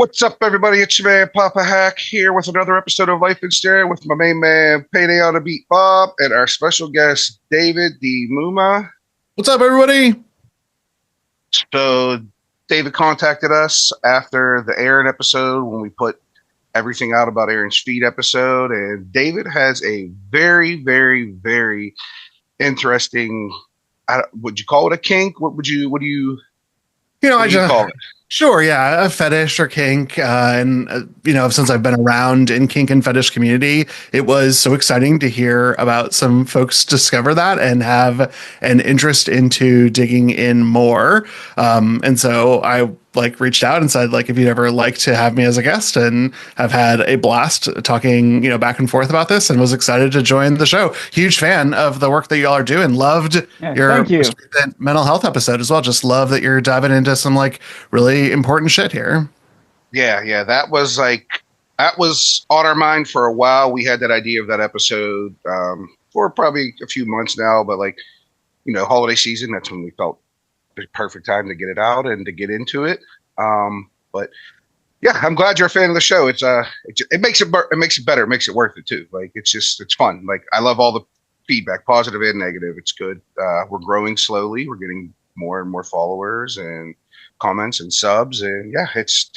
What's up, everybody? It's your man Papa Hack here with another episode of Life in Stereo with my main man Payday on the Beat Bob and our special guest David dmuma. What's up, everybody? So David contacted us after the Aaron episode when we put everything out about Aaron's feet episode, and David has a very interesting. Would you call it a kink? What do you call it? Sure, yeah, a fetish or kink, and since I've been around in kink and fetish community, it was so exciting to hear about some folks discover that and have an interest into digging in more. And so I reached out and said, if you'd ever like to have me as a guest, and have had a blast talking, back and forth about this, and was excited to join the show. Huge fan of the work that y'all are doing. Loved your mental health episode as well. Just love that you're diving into some really important shit here. Yeah. That was on our mind for a while. We had that idea of that episode for probably a few months now, but holiday season, that's when we felt the perfect time to get it out and to get into it. But yeah, I'm glad you're a fan of the show. It makes it better. It makes it worth it too. It's fun. I love all the feedback, positive and negative. It's good. We're growing slowly. We're getting more and more followers and comments and subs. And yeah, it's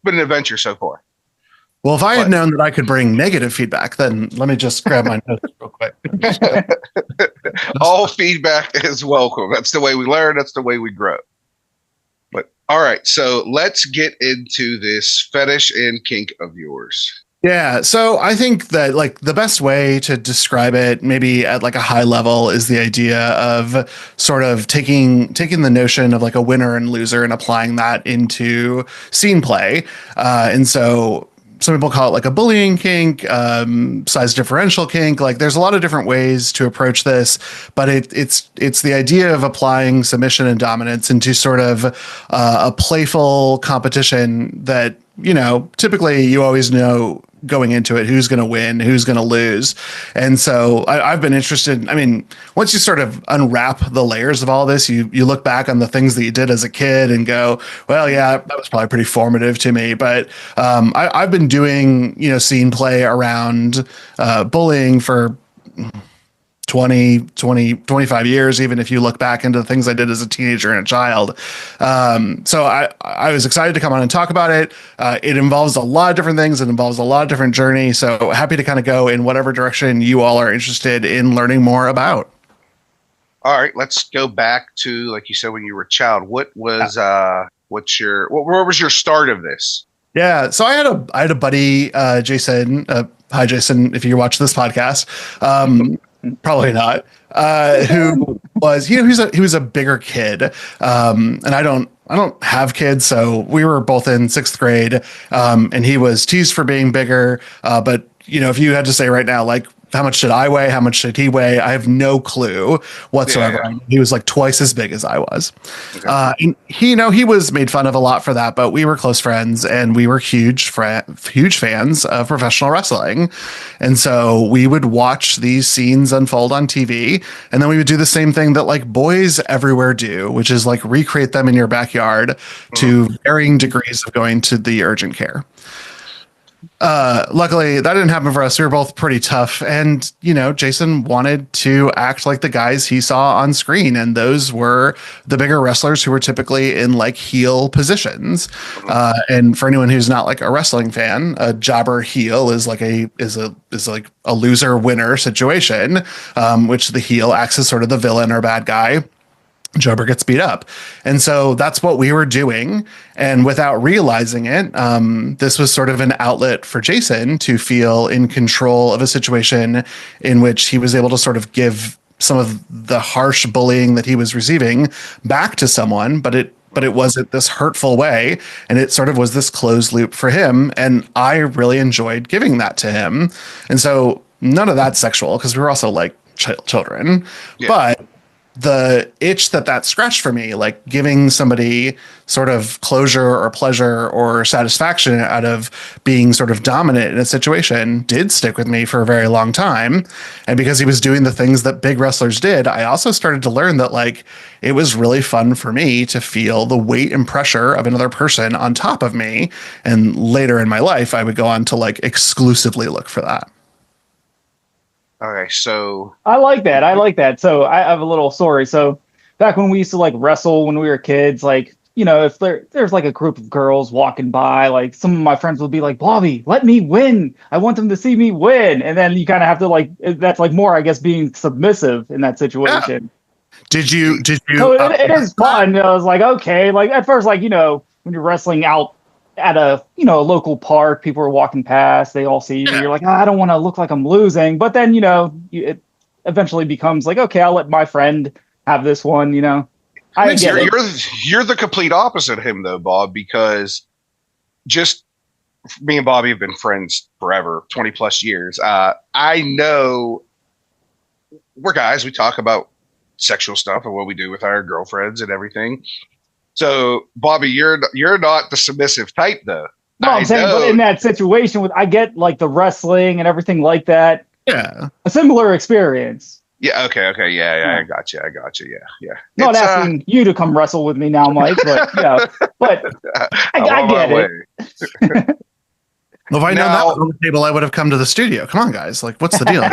been an adventure so far. Well, if I had known that I could bring negative feedback, then let me just grab my notes real quick. All feedback is welcome. That's the way we learn. That's the way we grow. But all right, so let's get into this fetish and kink of yours. Yeah, so I think that the best way to describe it, maybe at a high level, is the idea of sort of taking the notion of a winner and loser and applying that into scene play. And so some people call it a bullying kink, size differential kink. There's a lot of different ways to approach this, but it's the idea of applying submission and dominance into sort of a playful competition that, typically you always know going into it who's going to win, who's going to lose. And so I've been interested. I mean, once you sort of unwrap the layers of all this, you look back on the things that you did as a kid and go, well, yeah, that was probably pretty formative to me. But I've been doing, scene play around bullying for 25 years, even if you look back into the things I did as a teenager and a child. So I was excited to come on and talk about it. It involves a lot of different things. It involves a lot of different journeys. So happy to kind of go in whatever direction you all are interested in learning more about. All right, let's go back to, like you said, when you were a child. What was where was your start of this? Yeah, so I had a buddy, Jason. Hi, Jason, if you watch this podcast. Probably not. Who was, he was a bigger kid. And I don't have kids. So we were both in 6th grade. And he was teased for being bigger. But if you had to say right now, how much did I weigh? How much did he weigh? I have no clue whatsoever. Yeah. He was twice as big as I was. Okay. And he was made fun of a lot for that, but we were close friends and we were huge fans of professional wrestling. And so we would watch these scenes unfold on TV. And then we would do the same thing that boys everywhere do, which is recreate them in your backyard to varying degrees of going to the urgent care. Luckily that didn't happen for us. We were both pretty tough, and Jason wanted to act like the guys he saw on screen, and those were the bigger wrestlers who were typically in heel positions. And for anyone who's not a wrestling fan, a jobber heel is a loser winner situation, which the heel acts as sort of the villain or bad guy. Jobber gets beat up. And so that's what we were doing. And without realizing it, this was sort of an outlet for Jason to feel in control of a situation in which he was able to sort of give some of the harsh bullying that he was receiving back to someone, but it wasn't this hurtful way. And it sort of was this closed loop for him. And I really enjoyed giving that to him. And so none of that's sexual, because we were also children. Yeah. But the itch that scratched for me, like giving somebody sort of closure or pleasure or satisfaction out of being sort of dominant in a situation, did stick with me for a very long time. And because he was doing the things that big wrestlers did, I also started to learn that like it was really fun for me to feel the weight and pressure of another person on top of me. And later in my life, I would go on to like exclusively look for that. Okay, so I like that. I like that. So I have a little story. So back when we used to like wrestle when we were kids, like, you know, if there's like a group of girls walking by, like some of my friends would be like, Bobby, let me win. I want them to see me win. And then you kind of have to like, that's like more, I guess, being submissive in that situation. Yeah. Did you, so it is fun. I was like, okay, like at first, like, you know, when you're wrestling out at a, you know, a local park, people are walking past, they all see you. You're like, I don't want to look like I'm losing. But then, you know, it eventually becomes like, okay, I'll let my friend have this one, you know. You're the complete opposite of him though, Bob, because just me and Bobby have been friends forever, 20 plus years. I know we're guys, we talk about sexual stuff and what we do with our girlfriends and everything. So, Bobby, you're not the submissive type, though. No, I'm saying, but in that situation, I get like the wrestling and everything like that. Yeah, a similar experience. Yeah. Okay. Yeah. I got you. Yeah. Not asking you to come wrestle with me now, Mike, but yeah. But I get it. Well, if I know that was on the table, I would have come to the studio. Come on, guys. Like, what's the deal?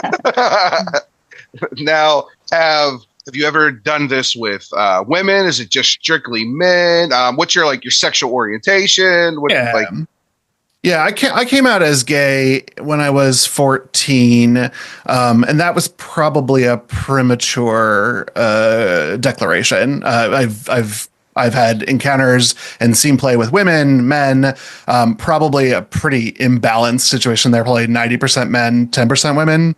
Now, have you ever done this with women? Is it just strictly men? What's your sexual orientation? Yeah, I came out as gay when I was 14, and that was probably a premature declaration. I've had encounters and seen play with women, men, probably a pretty imbalanced situation there. Probably 90% men, 10% women,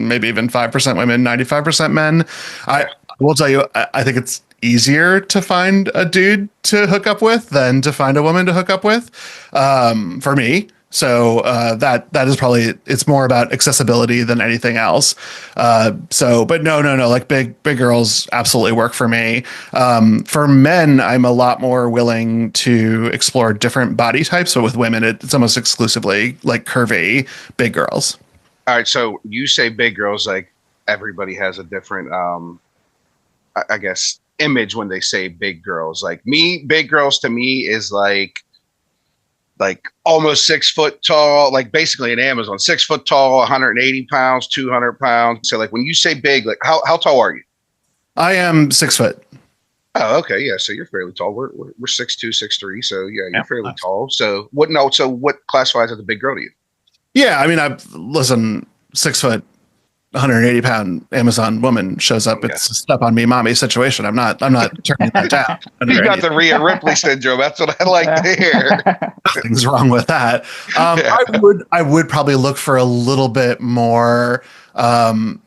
maybe even 5% women, 95% men. I will tell you, I think it's easier to find a dude to hook up with than to find a woman to hook up with, for me. So that is probably, it's more about accessibility than anything else. But no, like big girls absolutely work for me. For men, I'm a lot more willing to explore different body types, but with women, it's almost exclusively like curvy big girls. All right, so you say big girls, like everybody has a different, I guess, image when they say big girls. Like me, big girls to me is like almost 6 foot tall, like basically an Amazon, 6 foot tall, 180 pounds, 200 pounds. So like when you say big, like how tall are you? I am 6 foot. Oh, okay. Yeah. So you're fairly tall. We're 6'2", 6'3". So yeah, you're fairly tall. So what classifies as a big girl to you? Yeah. I mean, listen, 6 foot, 180 pound Amazon woman shows up. Okay. It's a step on me, mommy situation. I'm not turning that down. You got the Rhea Ripley syndrome. That's what I like to hear. Nothing's wrong with that. I would probably look for a little bit more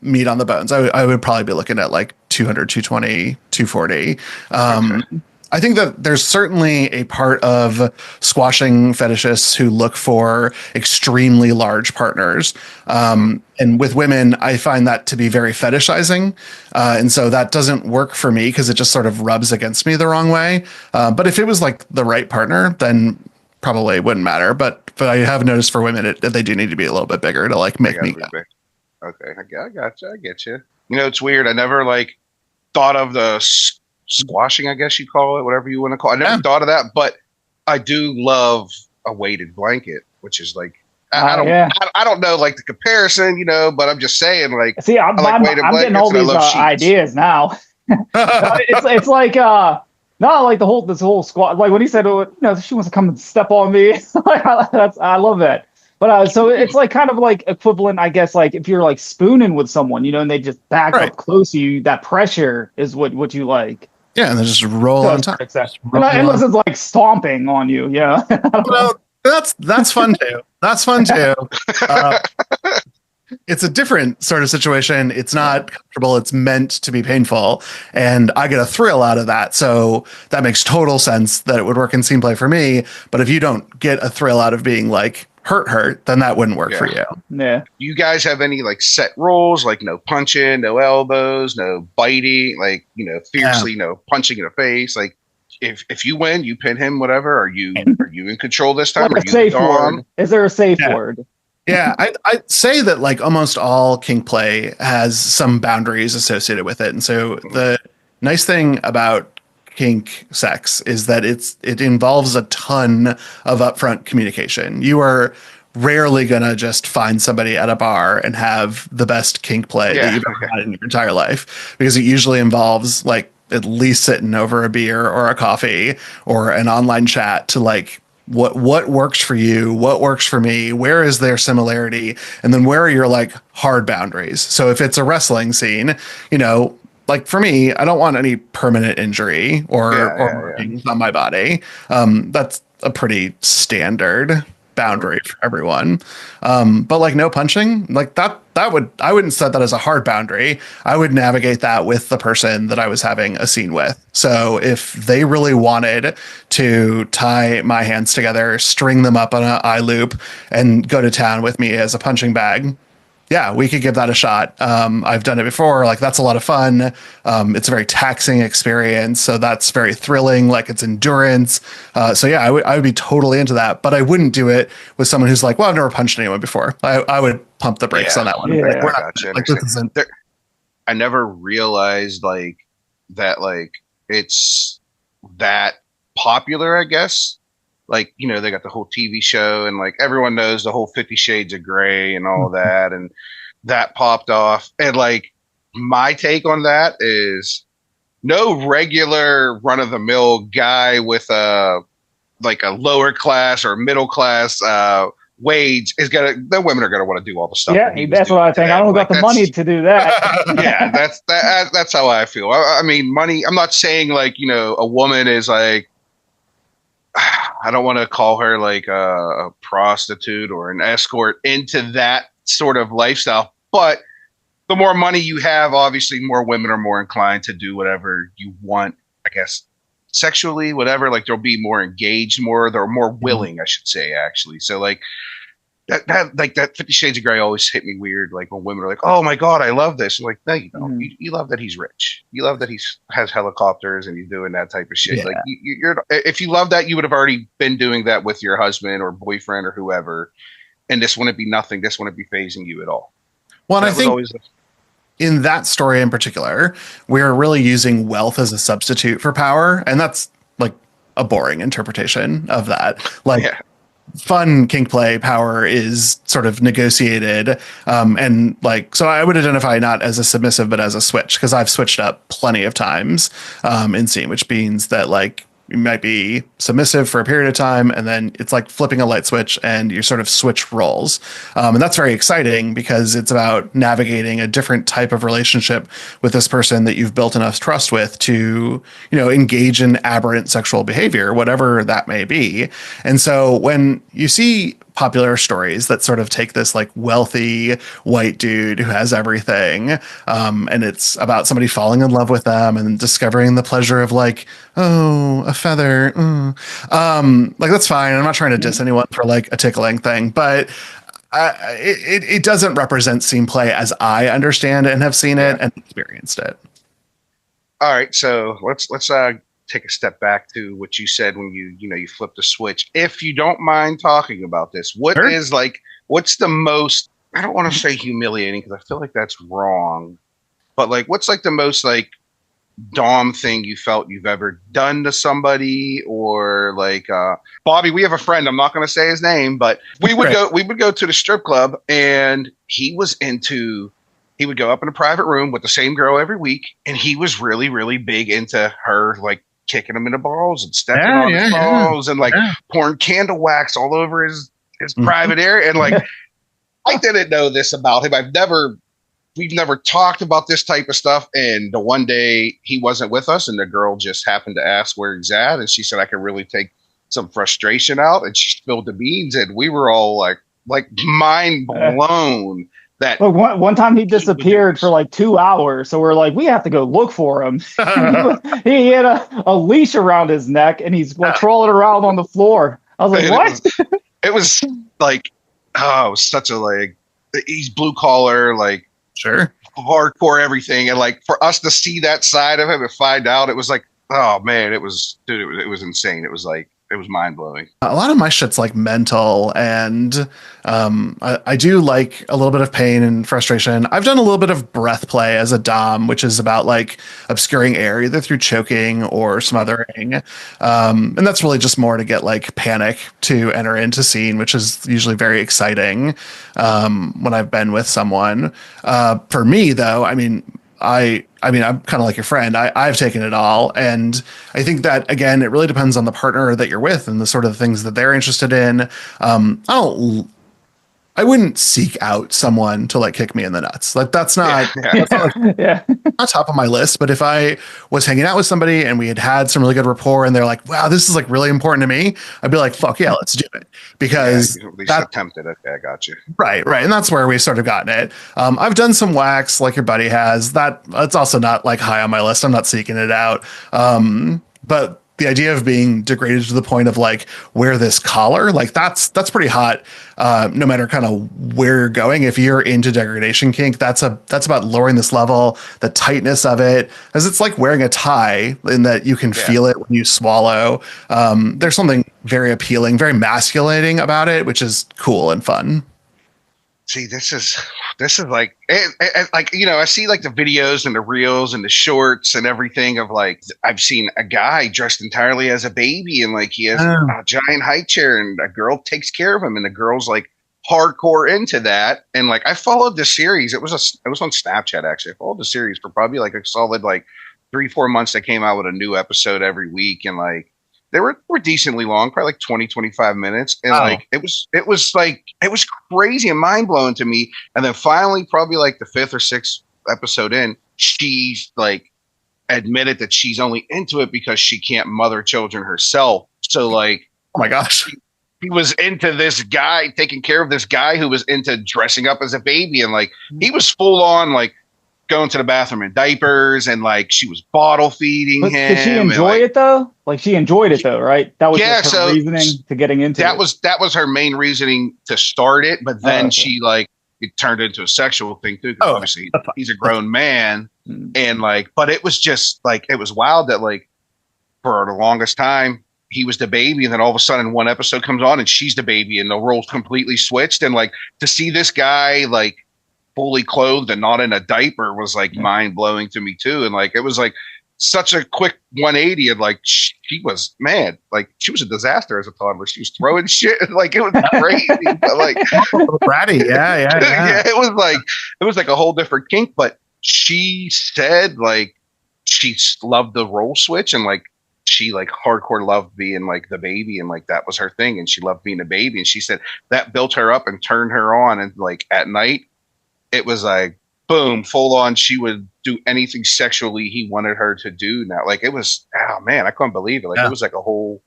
meat on the bones. I would probably be looking at like 200, 220, 240. Okay. I think that there's certainly a part of squashing fetishists who look for extremely large partners. And with women, I find that to be very fetishizing. And so that doesn't work for me because it just sort of rubs against me the wrong way. But if it was like the right partner, then probably it wouldn't matter. But I have noticed for women, they do need to be a little bit bigger to like make me go. Okay, I got you. I get you. You know, it's weird. I never thought of the squashing, I guess you call it, whatever you want to call it. I never thought of that, but I do love a weighted blanket, which is like, I don't know like the comparison, you know, but I'm just saying like, see, I'm getting all these ideas now. it's like, no, like this whole squat, like when he said, you know, she wants to come and step on me. I love that. But so it's like kind of like equivalent, I guess, like if you're like spooning with someone, you know, and they just back up close to you, that pressure is what you like. Yeah, and they just roll on top. Unless it's like stomping on you, yeah. Well, that's fun too. That's fun too. It's a different sort of situation. It's not comfortable. It's meant to be painful, and I get a thrill out of that. So that makes total sense that it would work in scene play for me. But if you don't get a thrill out of being like hurt, then that wouldn't work for you. Yeah. You guys have any like set rules, like no punching, no elbows, no biting, like, fiercely, no punching in the face? Like, if you win, you pin him, whatever. Are you in control this time? Like a safe word. Is there a safe word? Yeah, I'd say that like almost all kink play has some boundaries associated with it. And so the nice thing about kink sex is that it involves a ton of upfront communication. You are rarely gonna just find somebody at a bar and have the best kink play that you've ever had in your entire life, because it usually involves like at least sitting over a beer or a coffee or an online chat to like what works for you, what works for me, where is there similarity, and then where are your like hard boundaries. So if it's a wrestling scene, like for me, I don't want any permanent injury or markings on my body. That's a pretty standard boundary for everyone. But like no punching, like I wouldn't set that as a hard boundary. I would navigate that with the person that I was having a scene with. So if they really wanted to tie my hands together, string them up on an eye loop, and go to town with me as a punching bag, yeah, we could give that a shot. I've done it before. Like, that's a lot of fun. It's a very taxing experience. So that's very thrilling. Like, it's endurance. So yeah, I would be totally into that, but I wouldn't do it with someone who's like, well, I've never punched anyone before. I would pump the brakes on that one. Yeah, I never realized like that, like it's that popular, I guess. Like, they got the whole TV show and like everyone knows the whole 50 Shades of Grey and all that. And that popped off. And like my take on that is no regular run of the mill guy with like a lower class or middle class wage the women are gonna want to do all the stuff. Yeah, that's what I think. I don't got the money to do that. Yeah, that's how I feel. I mean, money. I'm not saying like, a woman is like, I don't want to call her like a prostitute or an escort into that sort of lifestyle, but the more money you have, obviously more women are more inclined to do whatever you want, I guess, sexually, whatever. Like they'll be more engaged, they're more willing, I should say, actually. So like that 50 Shades of Grey always hit me weird. Like when women are like, "Oh my God, I love this." I'm like, no, you don't. You love that he's rich. You love that has helicopters and he's doing that type of shit. Yeah. Like you're if you love that, you would have already been doing that with your husband or boyfriend or whoever. And this wouldn't be nothing. This wouldn't be phasing you at all. Well, and I think in that story in particular, we're really using wealth as a substitute for power, and that's like a boring interpretation of that. Like. Yeah. Fun kink play power is sort of negotiated, and like, so I would identify not as a submissive but as a switch, because I've switched up plenty of times in scene, which means that like you might be submissive for a period of time, and then it's like flipping a light switch and you sort of switch roles. And that's very exciting because it's about navigating a different type of relationship with this person that you've built enough trust with to, engage in aberrant sexual behavior, whatever that may be. And so when you see popular stories that sort of take this like wealthy white dude who has everything, and it's about somebody falling in love with them and discovering the pleasure of like, oh, a feather, like that's fine. I'm not trying to diss anyone for like a tickling thing, but it doesn't represent scene play as I understand it and have seen it and experienced it. All right, so let's take a step back to what you said when you flipped the switch. If you don't mind talking about this, what's the most, I don't want to say humiliating because I feel like that's wrong, but like what's like the most like dom thing you felt you've ever done to somebody? Or like Bobby, we have a friend, I'm not going to say his name, but we would go to the strip club, and he would go up in a private room with the same girl every week, and he was really, really big into her like kicking him in the balls and stepping on his balls and like pouring candle wax all over his private area. And like, I didn't know this about him. We've never talked about this type of stuff. And the one day he wasn't with us, and the girl just happened to ask where he's at. And she said, I could really take some frustration out. And she spilled the beans, and we were all like mind blown. That one time he disappeared for like 2 hours, so we're like, we have to go look for him. He had a leash around his neck, and he's crawling around on the floor. I was like, what? It was like oh, it was such a like, he's blue collar, like Sure. hardcore everything, and like for us to see that side of him and find out, it was like, oh man, it was, dude, it was insane. It was like, it was mind blowing. A lot of my shit's like mental, and I do like a little bit of pain and frustration. I've done a little bit of breath play as a dom, which is about like obscuring air either through choking or smothering, and that's really just more to get like panic to enter into scene, which is usually very exciting when I've been with someone. For me, though, I mean, I'm kind of like your friend. I've taken it all. And I think that, again, it really depends on the partner that you're with and the sort of things that they're interested in. I wouldn't seek out someone to like kick me in the nuts. Like that's not, not top of my list. But if I was hanging out with somebody and we had some really good rapport and they're like, wow, this is like really important to me, I'd be like, fuck yeah, let's do it. Because that's tempted. Okay, I got you. Right. And that's where we've sort of gotten it. I've done some wax like your buddy has. That's also not like high on my list. I'm not seeking it out. But the idea of being degraded to the point of like wear this collar, like that's pretty hot. No matter kind of where you're going, if you're into degradation kink, that's about lowering this level, the tightness of it, as it's like wearing a tie in that you can feel it when you swallow. There's something very appealing, very masculating about it, which is cool and fun. See, this is like, like, you know, I see like the videos and the reels and the shorts and everything of like, I've seen a guy dressed entirely as a baby and like he has a giant high chair and a girl takes care of him and the girl's like hardcore into that. And like, I followed the series. It was on Snapchat actually. I followed the series for probably like a solid like 3-4 months. They came out with a new episode every week and like, they were decently long, probably like 20-25 minutes. And like, it was crazy and mind blowing to me. And then finally, probably like the 5th or 6th episode in, she's like admitted that she's only into it because she can't mother children herself. So like, oh my gosh, he was into this guy, taking care of this guy who was into dressing up as a baby. And like, he was full on like, going to the bathroom in diapers and like she was bottle feeding him. Did she enjoy it though? Like she enjoyed it though, right? That was her reasoning to getting into it. That was her main reasoning to start it, but then she like it turned into a sexual thing too. Obviously he's a grown man and like, but it was just like it was wild that like for the longest time he was the baby and then all of a sudden one episode comes on and she's the baby and the roles completely switched and like to see this guy like fully clothed and not in a diaper was like mind blowing to me too. And like, it was like such a quick 180 and like, she was mad. Like she was a disaster as a toddler. She was throwing shit. Like it was crazy, but like bratty. Yeah. It was like a whole different kink, but she said like, she loved the role switch and like, she like hardcore loved being like the baby and like that was her thing. And she loved being a baby. And she said that built her up and turned her on. And like at night, it was like, boom, full on. She would do anything sexually he wanted her to do now. Like it was, oh man, I couldn't believe it. Like it was like a whole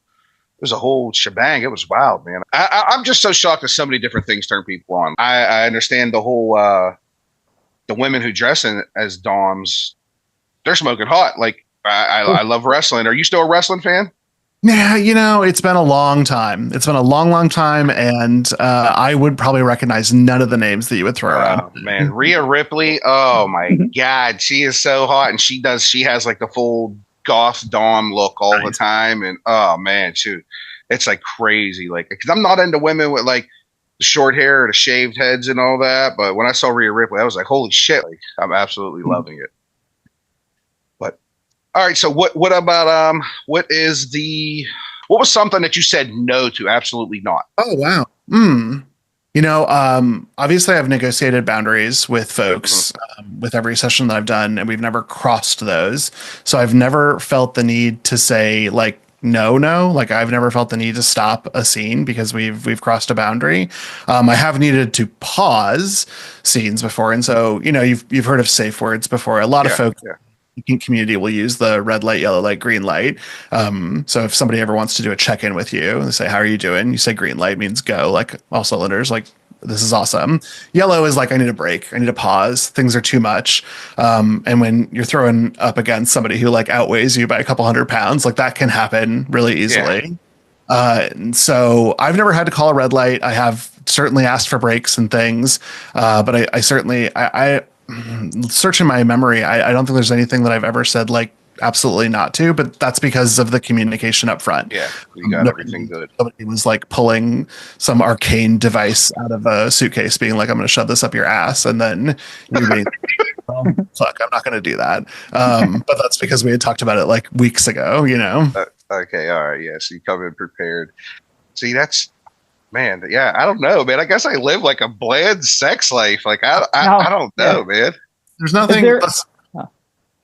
shebang. It was wild, man. I'm just so shocked that so many different things turn people on. I understand the whole, the women who dress as doms, they're smoking hot. Like I love wrestling. Are you still a wrestling fan? Yeah, you know, it's been a long time. It's been a long time, and I would probably recognize none of the names that you would throw around. Oh, man, Rhea Ripley. Oh my God, she is so hot, and she has like the full goth dom look all the time, and oh man, shoot, it's like crazy. Like, because I'm not into women with like the short hair or the shaved heads and all that, but when I saw Rhea Ripley, I was like, holy shit! Like, I'm absolutely loving it. All right. So what about, what was something that you said no to? Absolutely not. Oh, wow. You know, obviously I've negotiated boundaries with folks with every session that I've done, and we've never crossed those. So I've never felt the need to say like, no, like I've never felt the need to stop a scene because we've crossed a boundary. I have needed to pause scenes before. And so, you know, you've heard of safe words before. A lot of folks the kink community will use the red light, yellow light, green light. So if somebody ever wants to do a check-in with you, they say, how are you doing? You say green light means go, like all cylinders, like this is awesome. Yellow is like, I need a break. I need a pause. Things are too much. And when you're throwing up against somebody who like outweighs you by a couple 100 pounds, like that can happen really easily. And so I've never had to call a red light. I have certainly asked for breaks and things. But I certainly, searching my memory, I don't think there's anything that I've ever said like absolutely not to, but that's because of the communication up front. Yeah, you got everything good. Somebody was like pulling some arcane device out of a suitcase, being like, "I'm going to shove this up your ass," and then you being, "Fuck, I'm not going to do that." But that's because we had talked about it like weeks ago, you know. Okay, all right, yeah. So you come in prepared. See, that's man. Yeah, I don't know, man. I guess I live like a bland sex life. Like I don't know, man. There's nothing.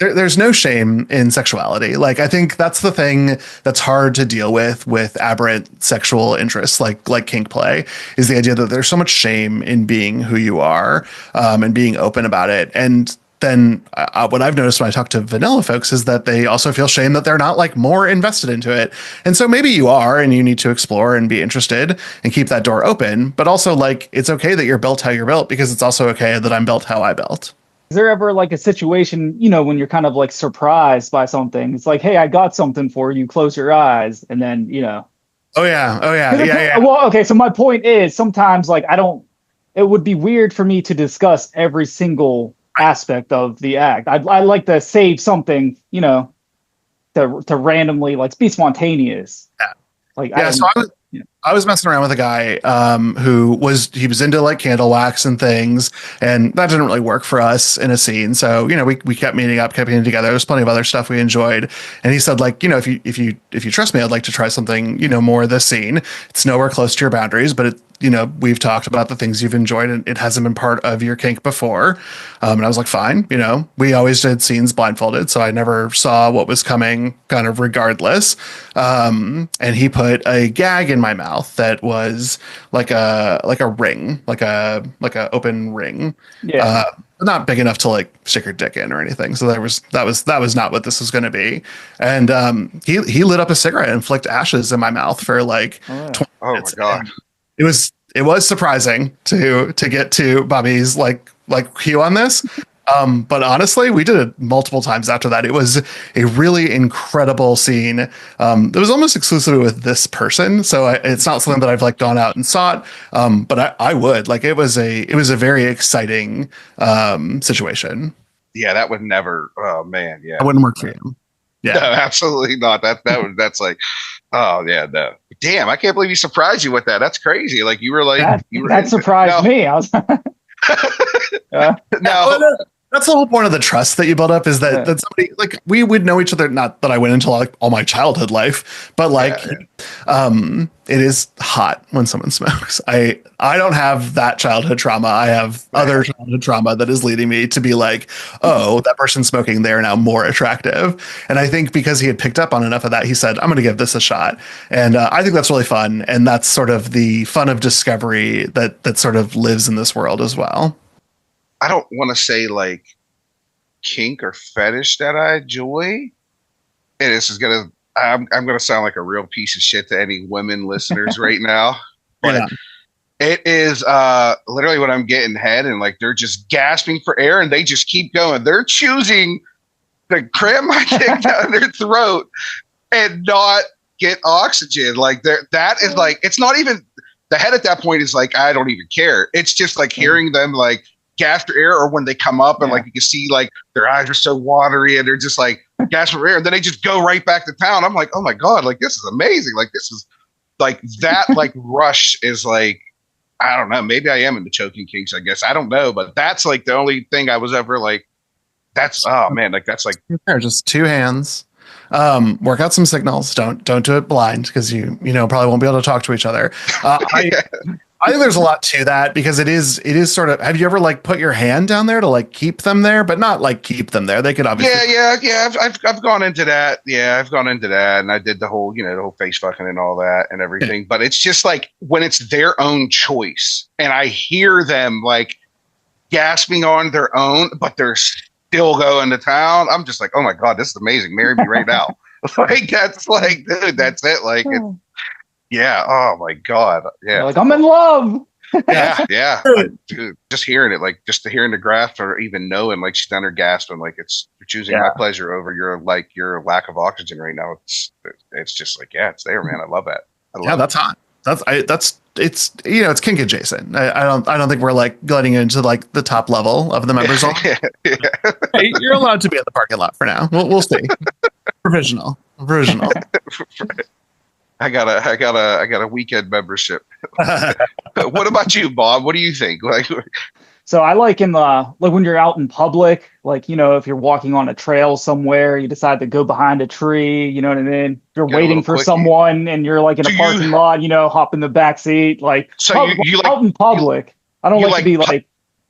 There's no shame in sexuality. Like, I think that's the thing that's hard to deal with aberrant sexual interests, like kink play, is the idea that there's so much shame in being who you are, and being open about it. And then what I've noticed when I talk to vanilla folks is that they also feel shame that they're not like more invested into it. And so maybe you are, and you need to explore and be interested and keep that door open. But also, like, it's okay that you're built how you're built, because it's also okay that I'm built how I built. Is there ever like a situation, you know, when you're kind of like surprised by something? It's like, hey, I got something for you. Close your eyes, and then, you know. Oh yeah. Well, okay. So my point is, sometimes like it would be weird for me to discuss every single aspect of the act. I like to save something, you know, to randomly like be spontaneous. Yeah. Like I was messing around with a guy who was into like candle wax and things, and that didn't really work for us in a scene. So, you know, we kept meeting up, kept getting together. There's plenty of other stuff we enjoyed. And he said, like, you know, if you trust me, I'd like to try something, you know, more this scene. It's nowhere close to your boundaries, but it, you know, we've talked about the things you've enjoyed, and it hasn't been part of your kink before. And I was like, fine, you know, we always did scenes blindfolded, so I never saw what was coming, kind of regardless. And he put a gag in my mouth that was like a ring, like a open ring. Yeah. Not big enough to like stick your dick in or anything. So that was not what this was going to be. And he lit up a cigarette and flicked ashes in my mouth for like 20 minutes. My God. It was surprising to get to Bobby's like cue on this. But honestly, we did it multiple times after that. It was a really incredible scene. It was almost exclusively with this person, so it's not something that I've like gone out and sought. But I would like, it was a very exciting situation. Yeah, that would never. Oh man, yeah, it wouldn't work for you. Yeah, no, absolutely not. That's like, oh yeah, no. Damn, I can't believe he surprised you with that. That's crazy. Like you were like, that surprised me. I was. No. That's the whole point of the trust that you build up, is that somebody, like, we would know each other, not that I went into like all my childhood life, but like, it is hot when someone smokes. I don't have that childhood trauma. I have other childhood trauma that is leading me to be like, oh, that person smoking, they're now more attractive. And I think because he had picked up on enough of that, he said, I'm going to give this a shot. And I think that's really fun. And that's sort of the fun of discovery that sort of lives in this world as well. I don't want to say like kink or fetish that I enjoy. And this is I'm gonna sound like a real piece of shit to any women listeners right now. But it is literally when I'm getting head and like they're just gasping for air and they just keep going. They're choosing to cram my dick down their throat and not get oxygen. Like that is like, it's not even, the head at that point is like, I don't even care. It's just like hearing them like gasp for air, or when they come up and like you can see like their eyes are so watery and they're just like gasp for air, and then they just go right back to town. I'm like, oh my God, like this is amazing. Like this is like that like rush is like, I don't know, maybe I am into choking kinks, I guess. I don't know, but that's like the only thing I was ever like, that's, oh man, like that's like just two hands. Work out some signals. Don't do it blind, because you probably won't be able to talk to each other. I think there's a lot to that, because it is sort of, have you ever like put your hand down there to like keep them there, but not like keep them there? They could obviously. Yeah. I've gone into that. Yeah, I've gone into that, and I did the whole face fucking and all that and everything. But it's just like when it's their own choice, and I hear them like gasping on their own, but they're still going to town. I'm just like, oh my God, this is amazing. Marry me right now. Like that's like, dude, that's it. Like. Yeah. Oh my God. Yeah. Like, I'm in love. Yeah. Dude, just hearing it, like just hearing the graph, or even knowing like she's down there gasping, like you're choosing my pleasure over your lack of oxygen right now. It's just like, it's there, man. I love that. That's hot. it's it's kink adjacent. I don't think we're like getting into like the top level of the members only. Yeah. Hey, you're allowed to be in the parking lot for now. We'll see. Provisional. I got a weekend membership. What about you, Bob? What do you think? Like, so I like when you're out in public, like, if you're walking on a trail somewhere, you decide to go behind a tree, you know what I mean? You're waiting for someone and you're like in a parking lot, hop in the back seat, like, so you like out in public. I don't like to be like,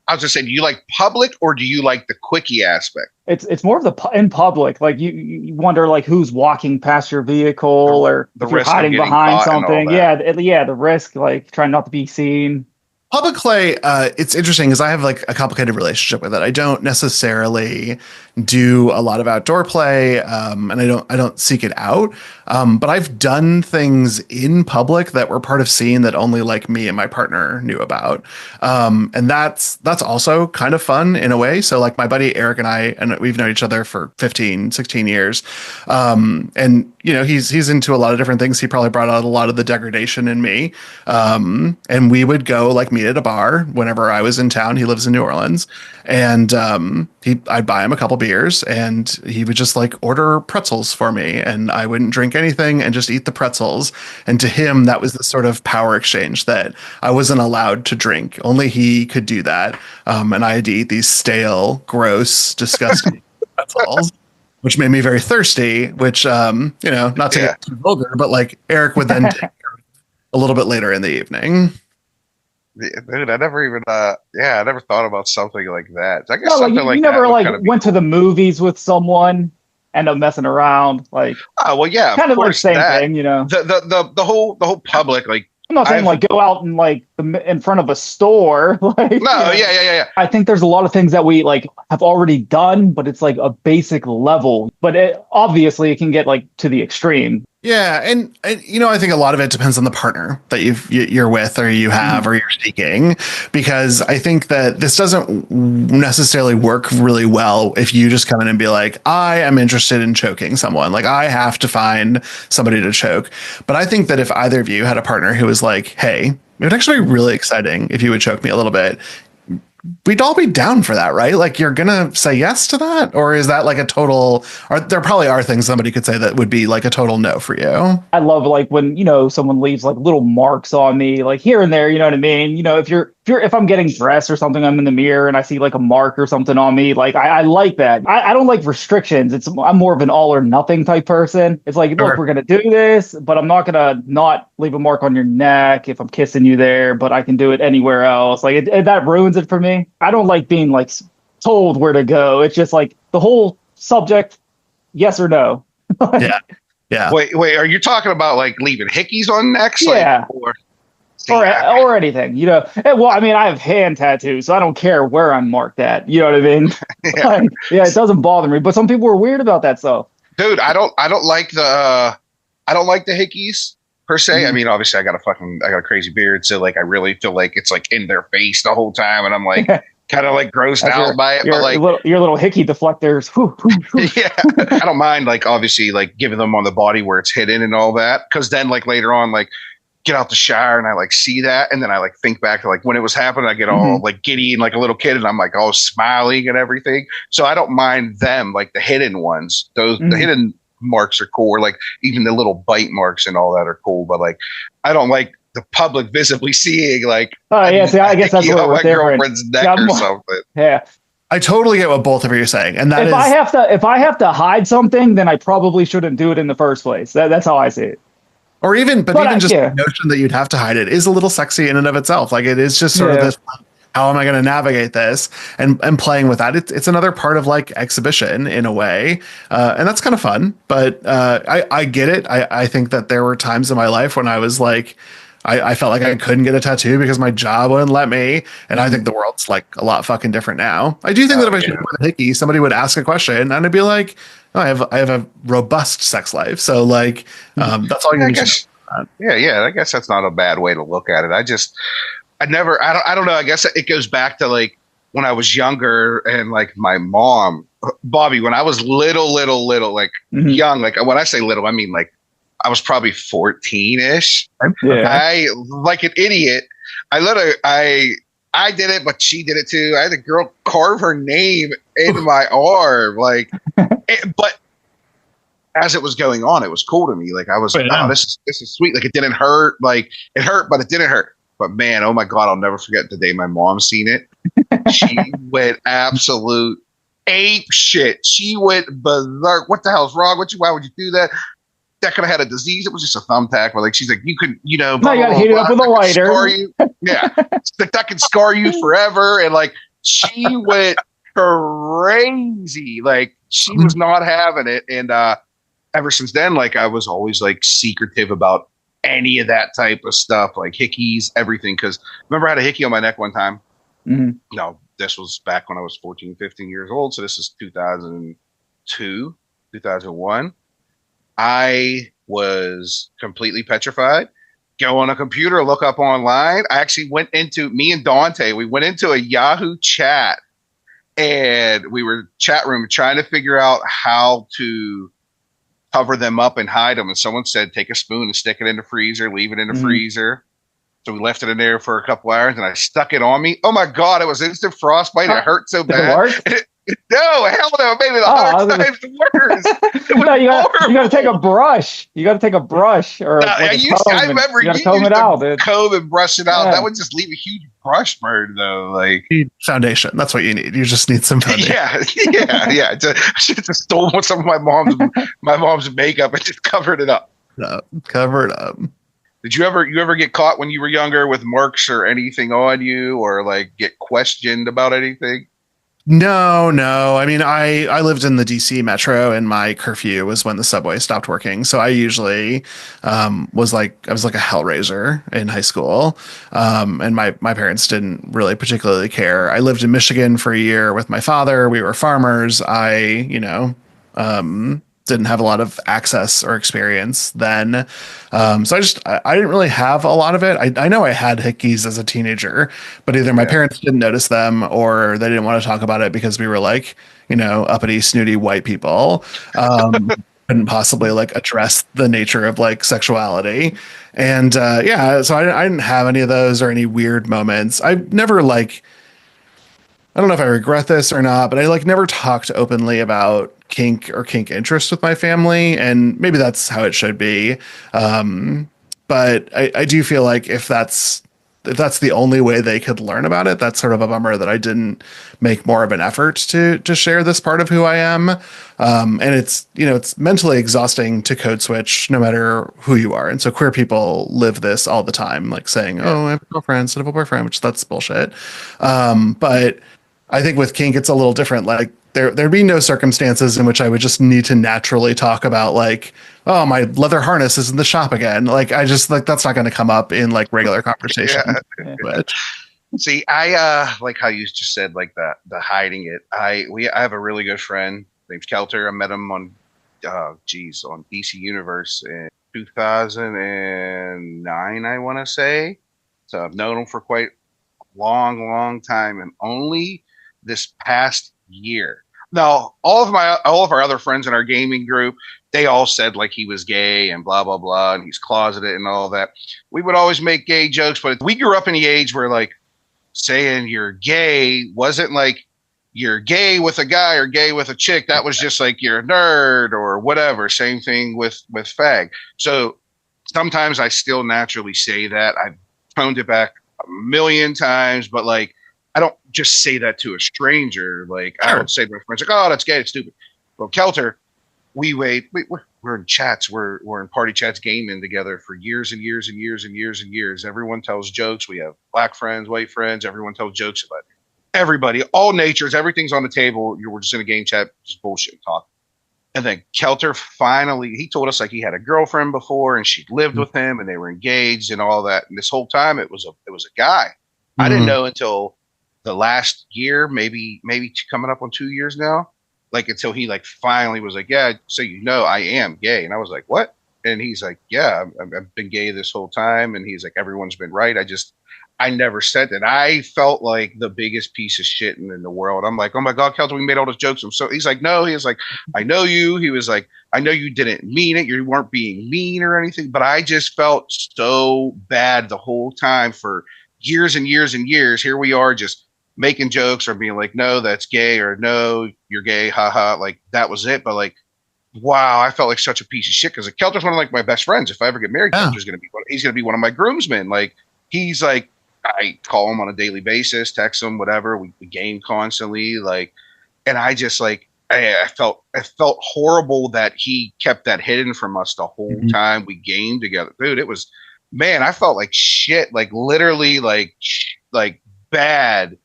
I was just saying, do you like public or do you like the quickie aspect? It's more of in public. Like you wonder like who's walking past your vehicle or if you're hiding behind something. Yeah, the risk, like trying not to be seen. Public play, it's interesting because I have like a complicated relationship with it. I don't necessarily do a lot of outdoor play, and I don't seek it out. But I've done things in public that were part of scene that only like me and my partner knew about, and that's also kind of fun in a way. So like my buddy Eric and we've known each other for 15, 16 years, and he's into a lot of different things. He probably brought out a lot of the degradation in me, and we would go like meet at a bar whenever I was in town. He lives in New Orleans, and I'd buy him a couple beers and he would just like order pretzels for me and I wouldn't drink anything and just eat the pretzels. And to him, that was the sort of power exchange that I wasn't allowed to drink. Only he could do that. And I had to eat these stale, gross, disgusting pretzels, which made me very thirsty, which, not to get too vulgar, but like Eric would then take a little bit later in the evening. Dude, I never even I never thought about something like that. I guess something like you never like went to the movies with someone, end up messing around, like kind of like same thing, The whole public, like I'm not saying like go out and like in front of a store. Like, no, yeah. I think there's a lot of things that we like have already done, but it's like a basic level. But obviously it can get like to the extreme. Yeah, and I think a lot of it depends on the partner that you're with or you have or you're seeking, because I think that this doesn't necessarily work really well if you just come in and be like, I am interested in choking someone. Like I have to find somebody to choke. But I think that if either of you had a partner who was like, hey, it would actually be really exciting if you would choke me a little bit, we'd all be down for that, right? Like you're gonna say yes to that, or is that like a total? Or there probably are things somebody could say that would be like a total no for you. I love like when someone leaves like little marks on me, like here and there. You know what I mean? If I'm getting dressed or something, I'm in the mirror and I see like a mark or something on me. Like I like that. I don't like restrictions. I'm more of an all or nothing type person. It's like, look, we're gonna do this, but I'm not gonna not leave a mark on your neck if I'm kissing you there, but I can do it anywhere else. Like that ruins it for me. I don't like being like told where to go. It's just like the whole subject, yes or no. Yeah. Wait, are you talking about like leaving hickeys on necks? Yeah. Or anything, Well, I mean, I have hand tattoos, so I don't care where I'm marked at. You know what I mean? It doesn't bother me. But some people are weird about that stuff. Dude, I don't like the hickeys per se. I mean, obviously, I got a crazy beard, so like I really feel like it's like in their face the whole time, and I'm like kind of like grossed out by it. But like your little hickey deflectors. Yeah, I don't mind like obviously like giving them on the body where it's hidden and all that, because then like later on like get out the shower and I like see that, and then I like think back to like when it was happening, I get all like giddy and like a little kid, and I'm like all smiling and everything. So I don't mind them, like the hidden ones. The hidden marks are cool, or like even the little bite marks and all that are cool. But like I don't like the public visibly seeing like I guess that's what my girlfriend's neck or something. Yeah. I totally get what both of you are saying, and that if I have to hide something, then I probably shouldn't do it in the first place. That's how I see it. Or even the notion that you'd have to hide it is a little sexy in and of itself. Like it is just sort of this, how am I going to navigate this? And playing with that, it's another part of like exhibition in a way. And that's kind of fun, but I get it. I think that there were times in my life when I was like, I felt like I couldn't get a tattoo because my job wouldn't let me. And I think the world's like a lot fucking different now. I do think that if I should with a hickey, somebody would ask a question and I'd be like, oh, I have a robust sex life. So like, that's all you need to know. Yeah. I guess that's not a bad way to look at it. I don't know. I guess it goes back to like when I was younger and like my mom, Bobby, when I was little, like young, like when I say little, I mean like I was probably 14-ish. Yeah. I, like an idiot, I did it, but she did it too. I had a girl carve her name in my arm, like, but as it was going on, it was cool to me. Like I was, oh, this is sweet. Like it didn't hurt. Like it hurt, but it didn't hurt. But man, oh my God, I'll never forget the day my mom seen it. She went absolute ape shit. She went berserk. What the hell's wrong with you? Why would you do that? That could have had a disease. It was just a thumbtack. But like she's like, you could, you know, no, you gotta heat it up with a lighter. Yeah, that could scar you forever. And like she went crazy. Like she was not having it. And ever since then, like I was always like secretive about any of that type of stuff, like hickeys, everything. Because remember, I had a hickey on my neck one time. Mm-hmm. No, this was back when I was 14, 15 years old. So this is 2002, 2001. I was completely petrified. Go on a computer, look up online. I actually went into, me and Dante, we went into a Yahoo chat and we were chat room trying to figure out how to cover them up and hide them. And someone said, take a spoon and stick it in the freezer, leave it in the freezer. So we left it in there for a couple hours and I stuck it on me. Oh my God, it was instant frostbite. It hurt so bad. No, hell no, it made it 100 times worse. No, you gotta take a brush. You gotta take a brush or I remember you used to comb and brush it out. Yeah. That would just leave a huge brush burn though. Like foundation. That's what you need. You just need some foundation. Yeah. I should have just stolen some of my mom's makeup and just covered it up. Cover it up. Did you ever get caught when you were younger with marks or anything on you, or like get questioned about anything? No. I mean, I lived in the DC metro and my curfew was when the subway stopped working. So I usually was like a hellraiser in high school. And my parents didn't really particularly care. I lived in Michigan for a year with my father. We were farmers. Didn't have a lot of access or experience then. So I didn't really have a lot of it. I know I had hickeys as a teenager, but either my parents didn't notice them or they didn't want to talk about it because we were like, uppity, snooty white people. Couldn't possibly like address the nature of like sexuality. And so I didn't have any of those or any weird moments. I never like, I don't know if I regret this or not, but I like never talked openly about kink or kink interest with my family, and maybe that's how it should be. But I do feel like if that's the only way they could learn about it, that's sort of a bummer that I didn't make more of an effort to share this part of who I am. And it's mentally exhausting to code switch no matter who you are. And so queer people live this all the time, like saying, oh, I have a girlfriend instead of a boyfriend, which that's bullshit. But I think with kink, it's a little different. Like there'd be no circumstances in which I would just need to naturally talk about like, oh, my leather harness is in the shop again. Like I just like, that's not going to come up in like regular conversation. But see, I like how you just said like the hiding it. I have a really good friend named Kelter. I met him on DC Universe in 2009, I want to say. So I've known him for quite long time, and only this past year. Now, all of our other friends in our gaming group, they all said like he was gay and blah blah blah, and he's closeted and all that. We would always make gay jokes, but we grew up in the age where like saying you're gay wasn't like you're gay with a guy or gay with a chick. That was just like you're a nerd or whatever. Same thing with fag. So sometimes I still naturally say that. I've toned it back a million times, but like I don't just say that to a stranger. Like I don't say to my friends like, "Oh, that's gay, it's stupid." Well, Kelter, we're in chats, we're in party chats, gaming together for years and years and years and years and years. Everyone tells jokes. We have black friends, white friends. Everyone tells jokes about everybody, all natures. Everything's on the table. We're just in a game chat, just bullshit talk. And then Kelter finally, he told us like he had a girlfriend before and she'd lived with him and they were engaged and all that. And this whole time it was a guy. I didn't know until the last year, maybe coming up on 2 years now, like until he like finally was like, yeah, so I am gay. And I was like, what? And he's like, yeah, I've been gay this whole time. And he's like, everyone's been right. I never said that. I felt like the biggest piece of shit in the world. I'm like, oh my God, Kelton, we made all those jokes. So he's like, no, he was like, I know you. He was like, I know you didn't mean it. You weren't being mean or anything, but I just felt so bad the whole time for years and years and years. Here we are just making jokes or being like, no, that's gay, or no, you're gay. Haha. Like that was it. But like, wow, I felt like such a piece of shit because Kelter's one of like my best friends. If I ever get married, Kelter's he's gonna be one of my groomsmen. Like he's like, I call him on a daily basis, text him, whatever. We game constantly, like, and I just like I felt horrible that he kept that hidden from us the whole time we gamed together, dude. It was, man, I felt like shit, like literally, like bad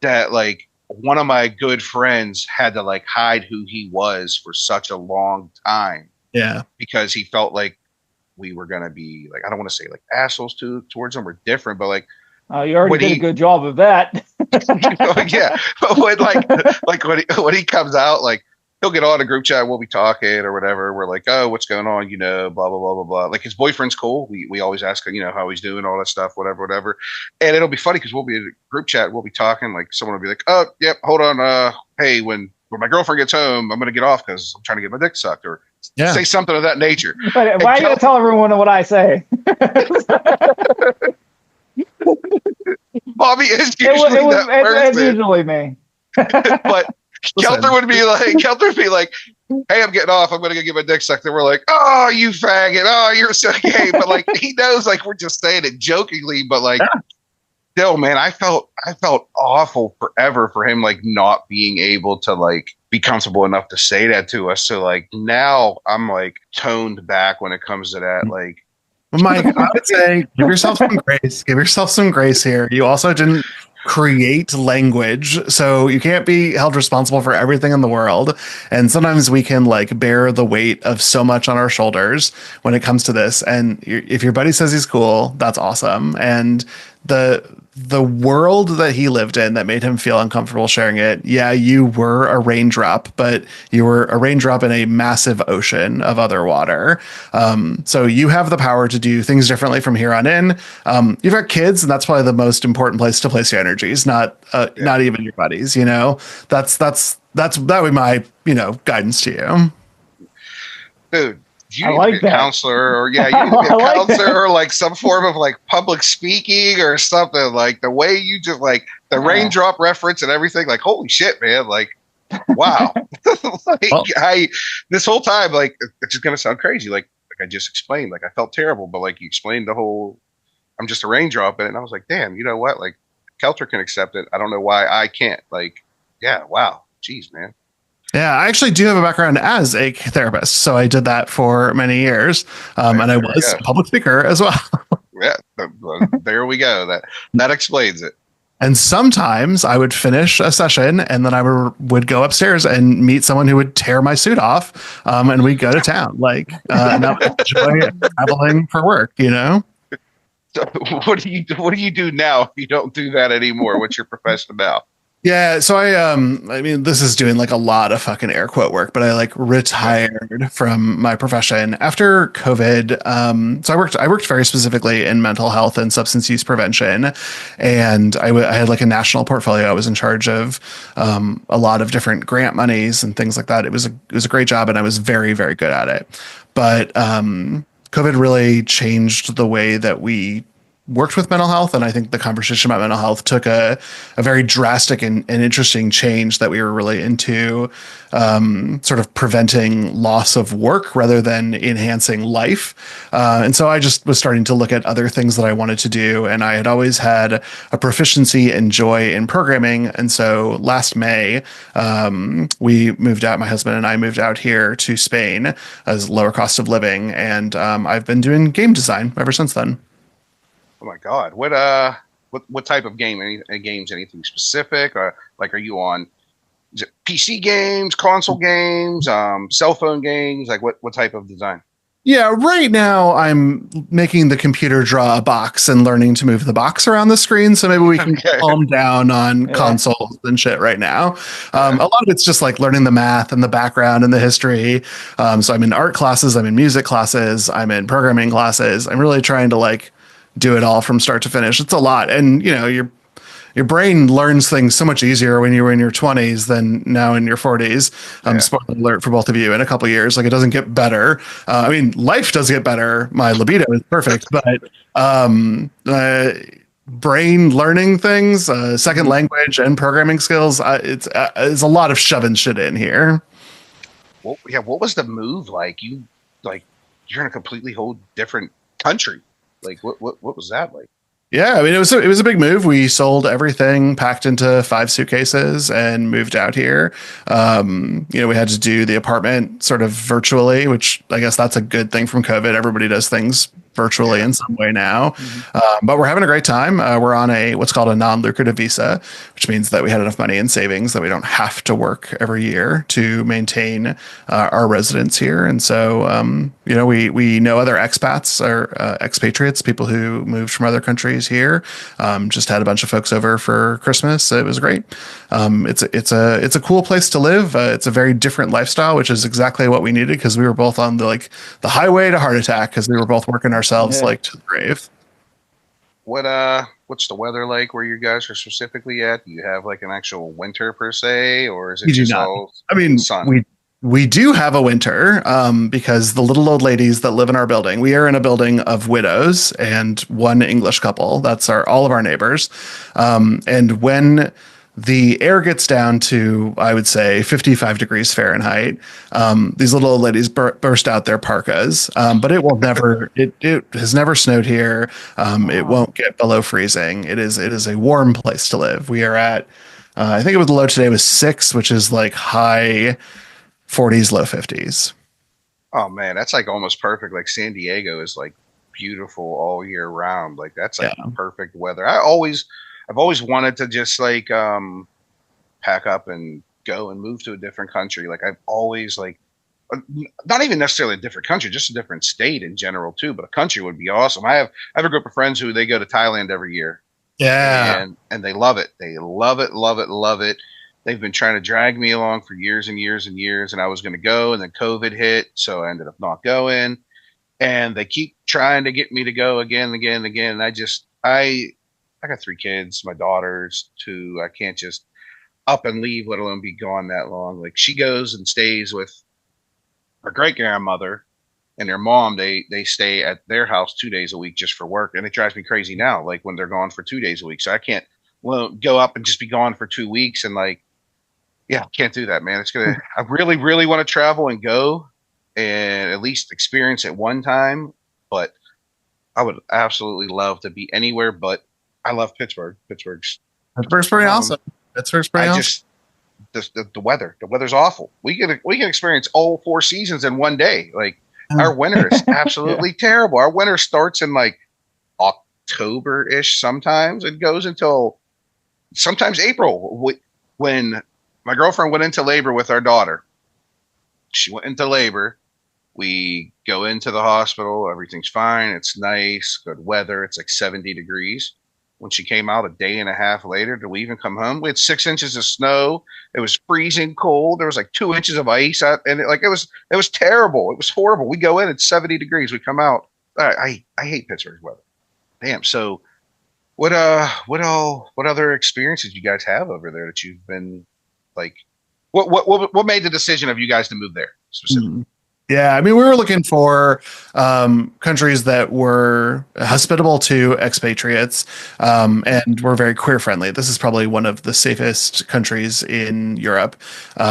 that like one of my good friends had to like hide who he was for such a long time. Yeah, because he felt like we were gonna be like, I don't want to say like assholes towards him or different, but like. You already did a good job of that. Yeah, but when he comes out, like he'll get on a group chat, we'll be talking or whatever. We're like, oh, what's going on? You know, blah blah blah blah blah. Like his boyfriend's cool. We always ask, you know, how he's doing, all that stuff, whatever. And it'll be funny because we'll be in a group chat, we'll be talking. Like someone will be like, oh, yep, hold on. Hey, when my girlfriend gets home, I'm gonna get off because I'm trying to get my dick sucked, or say something of that nature. But why are you gonna tell everyone what I say? Bobby is usually it's usually me. But Kelter would be like, hey, I'm getting off. I'm going to go get my dick sucked. And we're like, oh, you faggot. Oh, you're so gay. But like, he knows, like, we're just saying it jokingly. But like, still, man, I felt awful forever for him, like, not being able to like be comfortable enough to say that to us. So like now I'm like toned back when it comes to that. Like, Mike, I would say give yourself some grace. Give yourself some grace here. You also didn't create language, so you can't be held responsible for everything in the world. And sometimes we can like bear the weight of so much on our shoulders when it comes to this. And if your buddy says he's cool, that's awesome. And the world that he lived in that made him feel uncomfortable sharing it. Yeah, you were a raindrop, but you were a raindrop in a massive ocean of other water. So you have the power to do things differently from here on in. You've got kids, and that's probably the most important place to place your energies, not even your buddies. You know, that would be my, you know, guidance to you. Dude. You need to be a counselor, or you need to be a counselor, or like some form of like public speaking or something. Like the way you just like the raindrop reference and everything. Like, holy shit, man! Like, wow. This whole time, like, it's just gonna sound crazy. Like I just explained. Like I felt terrible, but like you explained the whole. I'm just a raindrop in it, and I was like, damn. You know what? Like, Kelter can accept it. I don't know why I can't. Like, yeah, wow, jeez, man. Yeah, I actually do have a background as a therapist, so I did that for many years, and I was a public speaker as well. Yeah, there we go. That explains it. And sometimes I would finish a session, and then I would go upstairs and meet someone who would tear my suit off, and we'd go to town, like traveling for work, you know. So what do you do now if you don't do that anymore? What's your profession now? Yeah, so I mean, this is doing like a lot of fucking air quote work, but I like retired from my profession after COVID. So I worked very specifically in mental health and substance use prevention, and I had like a national portfolio. I was in charge of a lot of different grant monies and things like that. It was a great job, and I was very, very good at it. But COVID really changed the way that we worked with mental health, and I think the conversation about mental health took a very drastic and interesting change that we were really into sort of preventing loss of work rather than enhancing life. And so I just was starting to look at other things that I wanted to do, and I had always had a proficiency and joy in programming. And so last May, we moved out, my husband and I moved out here to Spain as lower cost of living, and I've been doing game design ever since then. Oh my God! What type of game? Any games? Anything specific? Or like, are you on? Is it PC games, console games, cell phone games? Like, what type of design? Yeah, right now I'm making the computer draw a box and learning to move the box around the screen. So maybe we can calm down on consoles and shit right now. A lot of it's just like learning the math and the background and the history. So I'm in art classes, I'm in music classes, I'm in programming classes. I'm really trying to like do it all from start to finish. It's a lot. And, your brain learns things so much easier when you were in your 20s than now in your 40s. Spoiler alert for both of you. In a couple of years, like, it doesn't get better. I mean, life does get better. My libido is perfect, but brain learning things, second language, and programming skills. It's a lot of shoving shit in here. Well, yeah. What was the move like? You're in a completely whole different country. Like, what was that like? Yeah, I mean, it was a big move. We sold everything, packed into 5 suitcases, and moved out here. We had to do the apartment sort of virtually, which I guess that's a good thing from COVID. Everybody does things virtually in some way now. But we're having a great time. We're on what's called a non-lucrative visa, which means that we had enough money in savings that we don't have to work every year to maintain our residence here. And so, we know other expats or expatriates, people who moved from other countries here. Just had a bunch of folks over for Christmas. It was great. It's a cool place to live. It's a very different lifestyle, which is exactly what we needed, because we were both on the highway to heart attack, because we were both working ourselves to the grave. What's the weather like where you guys are specifically at? Do you have like an actual winter per se, or is it just all sun? We do have a winter, because the little old ladies that live in our building, we are in a building of widows and one English couple. That's all of our neighbors. And when the air gets down to, I would say, 55 degrees Fahrenheit, these little old ladies burst out their parkas. But it will never, it has never snowed here. It won't get below freezing. It is a warm place to live. We are at, I think the low today was 6, which is like high 40s, low 50s. Oh man, that's like almost perfect. Like San Diego is like beautiful all year round. Like that's like perfect weather. I've always wanted to just like pack up and go and move to a different country. Like I've always not even necessarily a different country, just a different state in general too. But a country would be awesome. I have a group of friends who they go to Thailand every year. Yeah, and they love it. They love it, love it, love it. They've been trying to drag me along for years and years and years, and I was going to go, and then COVID hit, so I ended up not going. And they keep trying to get me to go again and again and again. And I got 3 kids, my daughters, 2. I can't just up and leave, let alone be gone that long. Like she goes and stays with her great grandmother and their mom. They stay at their house 2 days a week just for work, and it drives me crazy now. Like when they're gone for 2 days a week, so I can't go up and just be gone for 2 weeks and can't do that, man. I really, really want to travel and go and at least experience it one time, but I would absolutely love to be anywhere, but I love Pittsburgh. Pittsburgh's pretty awesome. Pittsburgh's pretty awesome. The weather. The weather's awful. We can experience all 4 seasons in one day. Like our winter is absolutely terrible. Our winter starts in like October-ish sometimes. It goes until sometimes April. When my girlfriend went into labor with our daughter, she went into labor. We go into the hospital. Everything's fine. It's nice, good weather. It's like 70 degrees. When she came out a day and a half later, did we even come home? We had 6 inches of snow. It was freezing cold. There was like 2 inches of ice out, and it was terrible. It was horrible. We go in, it's 70 degrees. We come out. I hate Pittsburgh's weather. Damn. So what other experiences you guys have over there that you've been like? What made the decision of you guys to move there specifically? Yeah, I mean, we were looking for countries that were hospitable to expatriates and were very queer friendly. This is probably one of the safest countries in Europe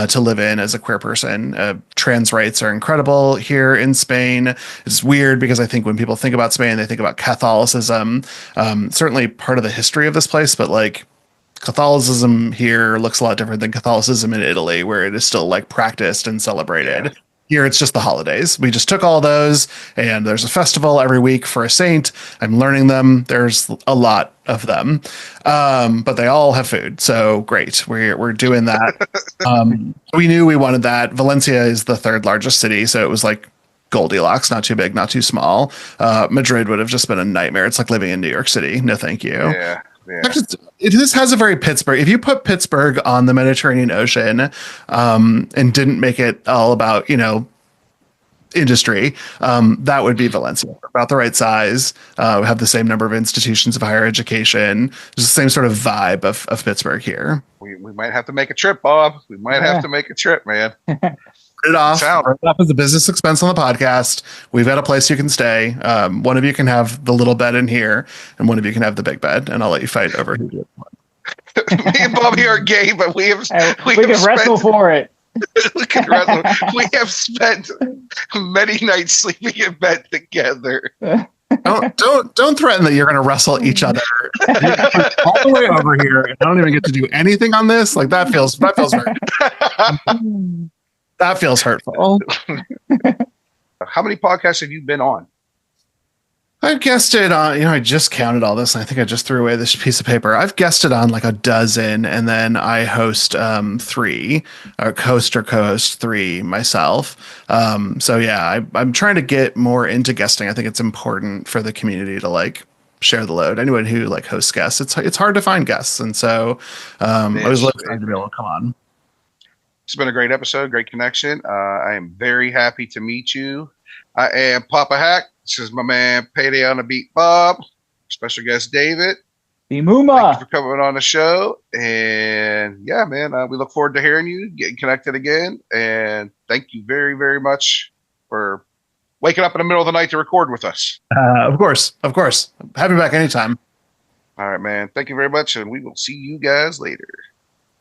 to live in as a queer person. Trans rights are incredible here in Spain. It's weird because I think when people think about Spain, they think about Catholicism. Certainly part of the history of this place, but like Catholicism here looks a lot different than Catholicism in Italy, where it is still like practiced and celebrated. Yeah. Here, it's just the holidays. We just took all those, and there's a festival every week for a saint. I'm learning them. There's a lot of them, but they all have food. So great. We're doing that. We knew we wanted that. Valencia is the 3rd largest city, so it was like Goldilocks, not too big, not too small. Madrid would have just been a nightmare. It's like living in New York City. No, thank you. Yeah. Yeah. This has a very Pittsburgh. If you put Pittsburgh on the Mediterranean Ocean and didn't make it all about, industry, that would be Valencia. About the right size. We have the same number of institutions of higher education. There's the same sort of vibe of Pittsburgh here. We might have to make a trip, Bob. We might have to make a trip, man. It off as a business expense on the podcast. We've got a place you can stay. One of you can have the little bed in here, and one of you can have the big bed, and I'll let you fight over who gets what. Me and Bobby are gay, but we can wrestle for it. We can wrestle. We have spent many nights sleeping in bed together. Don't threaten that you're going to wrestle each other all the way over here, and I don't even get to do anything on this. Like that feels very. That feels hurtful. How many podcasts have you been on? I've guested on, I just counted all this, and I think I just threw away this piece of paper. I've guested on like a dozen, and then I host 3, or host or co-host 3 myself. So yeah, I'm trying to get more into guesting. I think it's important for the community to like share the load. Anyone who like hosts guests, it's hard to find guests, and so I was looking to be able to come on. It's been a great episode, great connection. I am very happy to meet you. I am Papa Hack. This is my man Payday on the Beat Bob. Special guest David. dmuma. Thank you for coming on the show. And yeah, man, we look forward to hearing you, getting connected again. And thank you very, very much for waking up in the middle of the night to record with us. Of course. Have you back anytime. All right, man. Thank you very much. And we will see you guys later.